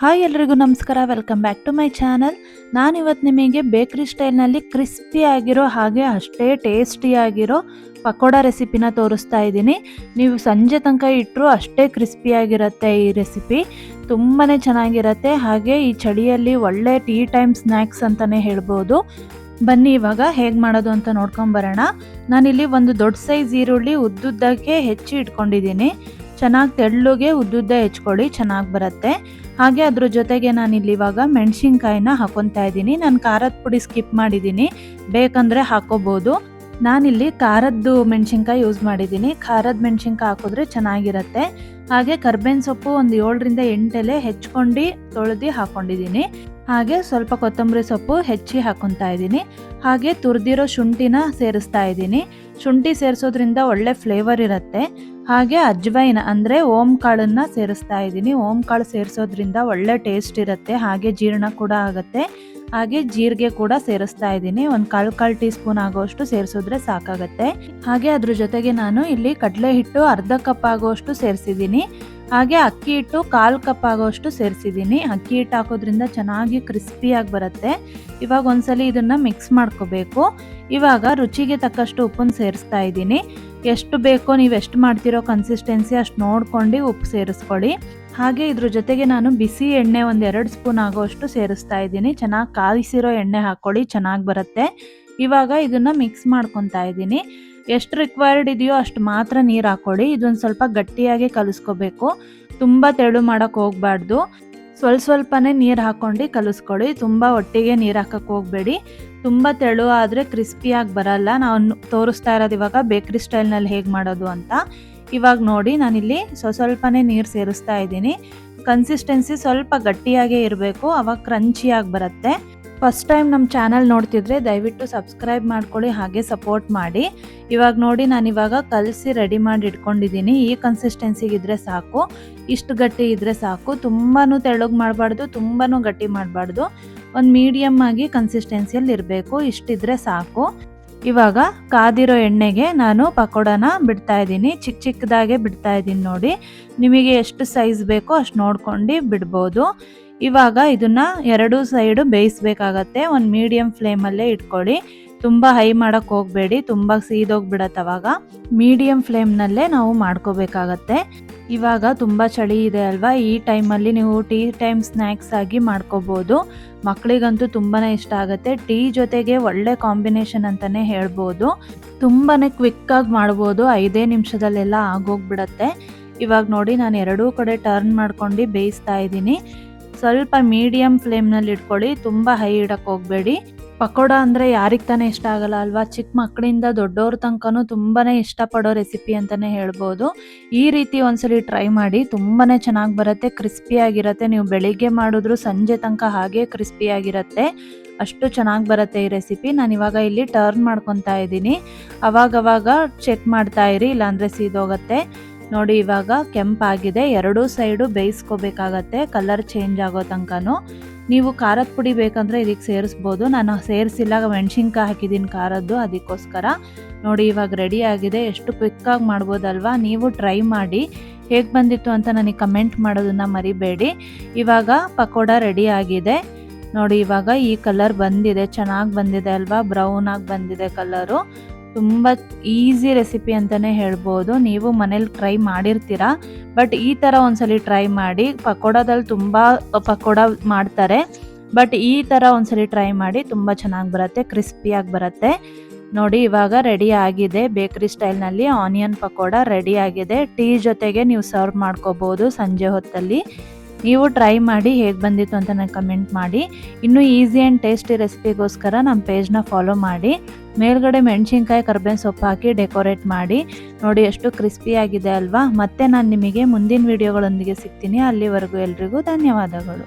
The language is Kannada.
ಹಾಯ್ ಎಲ್ರಿಗೂ ನಮಸ್ಕಾರ, welcome back to my channel. ನಾನಿವತ್ತು ನಿಮಗೆ ಬೇಕ್ರಿ ಸ್ಟೈಲ್ನಲ್ಲಿ ಕ್ರಿಸ್ಪಿ ಆಗಿರೋ ಹಾಗೆ ಅಷ್ಟೇ ಟೇಸ್ಟಿಯಾಗಿರೋ ಪಕೋಡ ರೆಸಿಪಿನ ತೋರಿಸ್ತಾ ಇದ್ದೀನಿ. ನೀವು ಸಂಜೆ ತನಕ ಇಟ್ಟರು ಅಷ್ಟೇ ಕ್ರಿಸ್ಪಿಯಾಗಿರುತ್ತೆ ಈ ರೆಸಿಪಿ. ತುಂಬಾ ಚೆನ್ನಾಗಿರುತ್ತೆ. ಹಾಗೆ ಈ ಚಳಿಯಲ್ಲಿ ಒಳ್ಳೆ ಟೀ ಟೈಮ್ ಸ್ನ್ಯಾಕ್ಸ್ ಅಂತಲೇ ಹೇಳ್ಬೋದು. ಬನ್ನಿ ಇವಾಗ ಹೇಗೆ ಮಾಡೋದು ಅಂತ ನೋಡ್ಕೊಂಬರೋಣ. ನಾನಿಲ್ಲಿ ಒಂದು ದೊಡ್ಡ ಸೈಜ್ ಈರುಳ್ಳಿ ಉದ್ದುದ್ದಕ್ಕೆ ಹೆಚ್ಚಿ ಇಟ್ಕೊಂಡಿದ್ದೀನಿ. ಚೆನ್ನಾಗಿ ತೆಳ್ಳಗೆ ಉದ್ದುದ್ದ ಹೆಚ್ಕೊಳ್ಳಿ, ಚೆನ್ನಾಗಿ ಬರುತ್ತೆ. ಹಾಗೆ ಅದ್ರ ಜೊತೆಗೆ ನಾನಿಲ್ಲಿ ಇವಾಗ ಮೆಣಸಿನ್ಕಾಯಿನ ಹಾಕೊತಾ ಇದ್ದೀನಿ. ನಾನು ಖಾರದ ಪುಡಿ ಸ್ಕಿಪ್ ಮಾಡಿದ್ದೀನಿ, ಬೇಕಂದರೆ ಹಾಕೋಬೋದು. ನಾನಿಲ್ಲಿ ಖಾರದ್ದು ಮೆಣಸಿನ್ಕಾಯಿ ಯೂಸ್ ಮಾಡಿದ್ದೀನಿ. ಖಾರದ ಮೆಣಸಿನ್ಕಾಯಿ ಹಾಕಿದ್ರೆ ಚೆನ್ನಾಗಿರುತ್ತೆ. ಹಾಗೆ ಕರ್ಬೇವಿನ ಸೊಪ್ಪು ಒಂದು 7ರಿಂದ 8 ಎಲೆ ಹೆಚ್ಕೊಂಡು ತೊಳೆದು ಹಾಕೊಂಡಿದ್ದೀನಿ. ಹಾಗೆ ಸ್ವಲ್ಪ ಕೊತ್ತಂಬರಿ ಸೊಪ್ಪು ಹೆಚ್ಚಿ ಹಾಕೊತಾ ಇದ್ದೀನಿ. ಹಾಗೆ ತುರಿದಿರೋ ಶುಂಠಿನ ಸೇರಿಸ್ತಾ ಇದ್ದೀನಿ. ಶುಂಠಿ ಸೇರಿಸೋದ್ರಿಂದ ಒಳ್ಳೆ ಫ್ಲೇವರ್ ಇರುತ್ತೆ. ಹಾಗೆ ಅಜ್ವೈನ್ ಅಂದರೆ ಓಂ ಕಾಳನ್ನು ಸೇರಿಸ್ತಾ ಇದ್ದೀನಿ. ಓಂ ಕಾಳು ಸೇರಿಸೋದ್ರಿಂದ ಒಳ್ಳೆ ಟೇಸ್ಟ್ ಇರುತ್ತೆ. ಹಾಗೆ ಜೀರ್ಣ ಕೂಡ ಆಗುತ್ತೆ. ಹಾಗೆ ಜೀರಿಗೆ ಕೂಡ ಸೇರಿಸ್ತಾ ಇದ್ದೀನಿ. ಒಂದು ಕಾಲು ಟೀ ಸ್ಪೂನ್ ಆಗೋಷ್ಟು ಸೇರಿಸಿದ್ರೆ ಸಾಕಾಗತ್ತೆ. ಹಾಗೆ ಅದ್ರ ಜೊತೆಗೆ ನಾನು ಇಲ್ಲಿ ಕಡಲೆ ಹಿಟ್ಟು ಅರ್ಧ ಕಪ್ ಆಗೋಷ್ಟು ಸೇರಿಸಿದ್ದೀನಿ. ಹಾಗೆ ಅಕ್ಕಿ ಹಿಟ್ಟು 1/4 ಕಪ್ ಆಗೋಷ್ಟು ಸೇರಿಸಿದ್ದೀನಿ. ಅಕ್ಕಿ ಹಿಟ್ಟು ಹಾಕೋದ್ರಿಂದ ಚೆನ್ನಾಗಿ ಕ್ರಿಸ್ಪಿಯಾಗಿ ಬರುತ್ತೆ. ಇವಾಗ ಒಂದ್ಸಲಿ ಇದನ್ನು ಮಿಕ್ಸ್ ಮಾಡ್ಕೋಬೇಕು. ಇವಾಗ ರುಚಿಗೆ ತಕ್ಕಷ್ಟು ಉಪ್ಪನ್ನು ಸೇರಿಸ್ತಾ ಇದ್ದೀನಿ. ಎಷ್ಟು ಬೇಕೋ ನೀವು ಎಷ್ಟು ಮಾಡ್ತಿರೋ ಕನ್ಸಿಸ್ಟೆನ್ಸಿ ಅಷ್ಟು ನೋಡ್ಕೊಂಡು ಉಪ್ಪು ಸೇರಿಸ್ಕೊಳ್ಳಿ. ಹಾಗೆ ಇದ್ರ ಜೊತೆಗೆ ನಾನು ಬಿಸಿ ಎಣ್ಣೆ ಒಂದು 2 ಸ್ಪೂನ್ ಆಗೋಷ್ಟು ಸೇರಿಸ್ತಾ ಇದ್ದೀನಿ. ಚೆನ್ನಾಗಿ ಕಾಯಿಸಿರೋ ಎಣ್ಣೆ ಹಾಕ್ಕೊಳ್ಳಿ, ಚೆನ್ನಾಗಿ ಬರುತ್ತೆ. ಇವಾಗ ಇದನ್ನು ಮಿಕ್ಸ್ ಮಾಡ್ಕೊತಾ ಇದ್ದೀನಿ. ಎಷ್ಟು ರಿಕ್ವೈರ್ಡ್ ಇದೆಯೋ ಅಷ್ಟು ಮಾತ್ರ ನೀರು ಹಾಕ್ಕೊಳ್ಳಿ. ಇದೊಂದು ಸ್ವಲ್ಪ ಗಟ್ಟಿಯಾಗಿ ಕಲಿಸ್ಕೋಬೇಕು. ತುಂಬ ತೆಳು ಮಾಡೋಕ್ಕೆ ಹೋಗಬಾರ್ದು. ಸ್ವಲ್ಪನೇ ನೀರು ಹಾಕ್ಕೊಂಡು ಕಲಿಸ್ಕೊಳ್ಳಿ. ತುಂಬ ಒಟ್ಟಿಗೆ ನೀರು ಹಾಕಕ್ಕೆ ಹೋಗಬೇಡಿ. ತುಂಬ ತೆಳು ಆದರೆ ಕ್ರಿಸ್ಪಿಯಾಗಿ ಬರಲ್ಲ. ನಾನು ತೋರಿಸ್ತಾ ಇರೋದು ಇವಾಗ ಬೇಕ್ರಿ ಸ್ಟೈಲ್ನಲ್ಲಿ ಹೇಗೆ ಮಾಡೋದು ಅಂತ. ಇವಾಗ ನೋಡಿ, ನಾನಿಲ್ಲಿ ಸ್ವಲ್ಪನೇ ನೀರು ಸೇರಿಸ್ತಾ ಇದ್ದೀನಿ. ಕನ್ಸಿಸ್ಟೆನ್ಸಿ ಸ್ವಲ್ಪ ಗಟ್ಟಿಯಾಗೇ ಇರಬೇಕು, ಅವಾಗ ಕ್ರಂಚಿಯಾಗಿ ಬರುತ್ತೆ. ಫಸ್ಟ್ ಟೈಮ್ ನಮ್ಮ ಚಾನಲ್ ನೋಡ್ತಿದ್ರೆ ದಯವಿಟ್ಟು ಸಬ್ಸ್ಕ್ರೈಬ್ ಮಾಡ್ಕೊಳ್ಳಿ, ಹಾಗೆ ಸಪೋರ್ಟ್ ಮಾಡಿ. ಇವಾಗ ನೋಡಿ, ನಾನಿವಾಗ ಕಲಸಿ ರೆಡಿ ಮಾಡಿ ಇಟ್ಕೊಂಡಿದ್ದೀನಿ. ಈ ಕನ್ಸಿಸ್ಟೆನ್ಸಿಗಿದ್ರೆ ಸಾಕು, ಇಷ್ಟು ಗಟ್ಟಿ ಇದ್ದರೆ ಸಾಕು. ತುಂಬಾ ತೆಳ್ಳಗೆ ಮಾಡಬಾರ್ದು, ತುಂಬಾ ಗಟ್ಟಿ ಮಾಡಬಾರ್ದು. ಒಂದು ಮೀಡಿಯಮ್ ಆಗಿ ಕನ್ಸಿಸ್ಟೆನ್ಸಿಯಲ್ಲಿ ಇರಬೇಕು, ಇಷ್ಟಿದ್ರೆ ಸಾಕು. ಇವಾಗ ಕಾದಿರೋ ಎಣ್ಣೆಗೆ ನಾನು ಪಕೋಡನ ಬಿಡ್ತಾ ಇದ್ದೀನಿ. ಚಿಕ್ಕದಾಗೆ ಬಿಡ್ತಾ ಇದ್ದೀನಿ ನೋಡಿ. ನಿಮಗೆ ಎಷ್ಟು ಸೈಜ್ ಬೇಕೋ ಅಷ್ಟು ನೋಡ್ಕೊಂಡು ಬಿಡ್ಬೋದು. ಇವಾಗ ಇದನ್ನ 2 ಸೈಡು ಬೇಯಿಸ್ಬೇಕಾಗತ್ತೆ. ಒಂದು ಮೀಡಿಯಮ್ ಫ್ಲೇಮಲ್ಲೇ ಇಟ್ಕೊಳ್ಳಿ. ತುಂಬ ಹೈ ಮಾಡೋಕ್ಕೆ ಹೋಗಬೇಡಿ, ತುಂಬ ಸೀದೋಗ್ಬಿಡತ್ತೆ. ಅವಾಗ ಮೀಡಿಯಮ್ ಫ್ಲೇಮ್ನಲ್ಲೇ ನಾವು ಮಾಡ್ಕೋಬೇಕಾಗತ್ತೆ. ಇವಾಗ ತುಂಬ ಚಳಿ ಇದೆ ಅಲ್ವಾ, ಈ ಟೈಮಲ್ಲಿ ನೀವು ಟೀ ಟೈಮ್ ಸ್ನ್ಯಾಕ್ಸ್ ಆಗಿ ಮಾಡ್ಕೋಬೋದು. ಮಕ್ಕಳಿಗಂತೂ ತುಂಬಾ ಇಷ್ಟ ಆಗುತ್ತೆ. ಟೀ ಜೊತೆಗೆ ಒಳ್ಳೆ ಕಾಂಬಿನೇಷನ್ ಅಂತಲೇ ಹೇಳ್ಬೋದು. ತುಂಬಾ ಕ್ವಿಕ್ಕಾಗಿ ಮಾಡ್ಬೋದು, 5 ನಿಮಿಷದಲ್ಲೆಲ್ಲ ಆಗೋಗ್ಬಿಡತ್ತೆ. ಇವಾಗ ನೋಡಿ, ನಾನು 2 ಕಡೆ ಟರ್ನ್ ಮಾಡ್ಕೊಂಡು ಬೇಯಿಸ್ತಾ ಇದ್ದೀನಿ. ಸ್ವಲ್ಪ ಮೀಡಿಯಮ್ ಫ್ಲೇಮ್ನಲ್ಲಿ ಇಟ್ಕೊಳ್ಳಿ, ತುಂಬ ಹೈ ಇಡಕ್ಕೆ ಹೋಗಬೇಡಿ. ಪಕೋಡ ಅಂದರೆ ಯಾರಿಗೆ ತಾನೇ ಇಷ್ಟ ಆಗಲ್ಲ ಅಲ್ವಾ. ಚಿಕ್ಕ ಮಕ್ಕಳಿಂದ ದೊಡ್ಡವ್ರ ತನಕನೂ ತುಂಬಾ ಇಷ್ಟಪಡೋ ರೆಸಿಪಿ ಅಂತಲೇ ಹೇಳ್ಬೋದು. ಈ ರೀತಿ ಒಂದ್ಸಲಿ ಟ್ರೈ ಮಾಡಿ, ತುಂಬಾ ಚೆನ್ನಾಗಿ ಬರುತ್ತೆ, ಕ್ರಿಸ್ಪಿಯಾಗಿರುತ್ತೆ. ನೀವು ಬೆಳಿಗ್ಗೆ ಮಾಡಿದ್ರು ಸಂಜೆ ತನಕ ಹಾಗೆ ಕ್ರಿಸ್ಪಿಯಾಗಿರುತ್ತೆ. ಅಷ್ಟು ಚೆನ್ನಾಗಿ ಬರುತ್ತೆ ಈ ರೆಸಿಪಿ. ನಾನು ಇವಾಗ ಇಲ್ಲಿ ಟರ್ನ್ ಮಾಡ್ಕೊತಾ ಇದ್ದೀನಿ. ಅವಾಗವಾಗ ಚೆಕ್ ಮಾಡ್ತಾ ಇರಿ, ಇಲ್ಲಾಂದರೆ ಸೀದೋಗತ್ತೆ. ನೋಡಿ, ಇವಾಗ ಕೆಂಪಾಗಿದೆ. 2 ಸೈಡು ಬೇಯಿಸ್ಕೋಬೇಕಾಗತ್ತೆ, ಕಲರ್ ಚೇಂಜ್ ಆಗೋ ತನಕನೂ. ನೀವು ಖಾರದ ಪುಡಿ ಬೇಕಂದರೆ ಇದಕ್ಕೆ ಸೇರಿಸ್ಬೋದು. ನಾನು ಸೇರಿಸಿಲ್ಲ, ಮೆಣಸಿನ್ಕಾಯಿ ಹಾಕಿದ್ದೀನಿ ಖಾರದ್ದು, ಅದಕ್ಕೋಸ್ಕರ. ನೋಡಿ, ಇವಾಗ ರೆಡಿ ಆಗಿದೆ. ಎಷ್ಟು ಕ್ವಿಕ್ಕಾಗಿ ಮಾಡ್ಬೋದಲ್ವಾ. ನೀವು ಟ್ರೈ ಮಾಡಿ, ಹೇಗೆ ಬಂದಿತ್ತು ಅಂತ ನನಗೆ ಕಮೆಂಟ್ ಮಾಡೋದನ್ನು ಮರಿಬೇಡಿ. ಇವಾಗ ಪಕೋಡ ರೆಡಿ ಆಗಿದೆ ನೋಡಿ. ಇವಾಗ ಈ ಕಲರ್ ಬಂದಿದೆ, ಚೆನ್ನಾಗಿ ಬಂದಿದೆ ಅಲ್ವಾ, ಬ್ರೌನ್ ಆಗಿ ಬಂದಿದೆ ಕಲರು. ತುಂಬ ಈಸಿ ರೆಸಿಪಿ ಅಂತಲೇ ಹೇಳ್ಬೋದು. ನೀವು ಮನೇಲಿ ಟ್ರೈ ಮಾಡಿರ್ತೀರಾ, ಬಟ್ ಈ ಥರ ಒಂದ್ಸಲಿ ಟ್ರೈ ಮಾಡಿ. ಪಕೋಡದಲ್ಲಿ ತುಂಬ ಪಕೋಡ ಮಾಡ್ತಾರೆ, ಬಟ್ ಈ ಥರ ಒಂದ್ಸಲಿ ಟ್ರೈ ಮಾಡಿ, ತುಂಬ ಚೆನ್ನಾಗಿ ಬರುತ್ತೆ, ಕ್ರಿಸ್ಪಿಯಾಗಿ ಬರುತ್ತೆ. ನೋಡಿ, ಇವಾಗ ರೆಡಿ ಆಗಿದೆ. ಬೇಕ್ರಿ ಸ್ಟೈಲ್ನಲ್ಲಿ ಆನಿಯನ್ ಪಕೋಡ ರೆಡಿ ಆಗಿದೆ. ಟೀ ಜೊತೆಗೆ ನೀವು ಸರ್ವ್ ಮಾಡ್ಕೋಬೋದು ಸಂಜೆ ಹೊತ್ತಲ್ಲಿ. ನೀವು ಟ್ರೈ ಮಾಡಿ, ಹೇಗೆ ಬಂದಿತ್ತು ಅಂತ ನನಗೆ ಕಮೆಂಟ್ ಮಾಡಿ. ಇನ್ನೂ ಈಸಿ ಆ್ಯಂಡ್ ಟೇಸ್ಟಿ ರೆಸಿಪಿಗೋಸ್ಕರ ನಮ್ಮ ಪೇಜ್ನ ಫಾಲೋ ಮಾಡಿ. ಮೇಲ್ಗಡೆ ಮೆಣಸಿನ್ಕಾಯಿ ಕರ್ಬೇವಿನ ಸೊಪ್ಪು ಹಾಕಿ ಡೆಕೋರೇಟ್ ಮಾಡಿ. ನೋಡಿ, ಎಷ್ಟು ಕ್ರಿಸ್ಪಿಯಾಗಿದೆ ಅಲ್ವಾ. ಮತ್ತೆ ನಾನು ನಿಮಗೆ ಮುಂದಿನ ವಿಡಿಯೋಗಳೊಂದಿಗೆ ಸಿಗ್ತೀನಿ. ಅಲ್ಲಿವರೆಗೂ ಎಲ್ರಿಗೂ ಧನ್ಯವಾದಗಳು.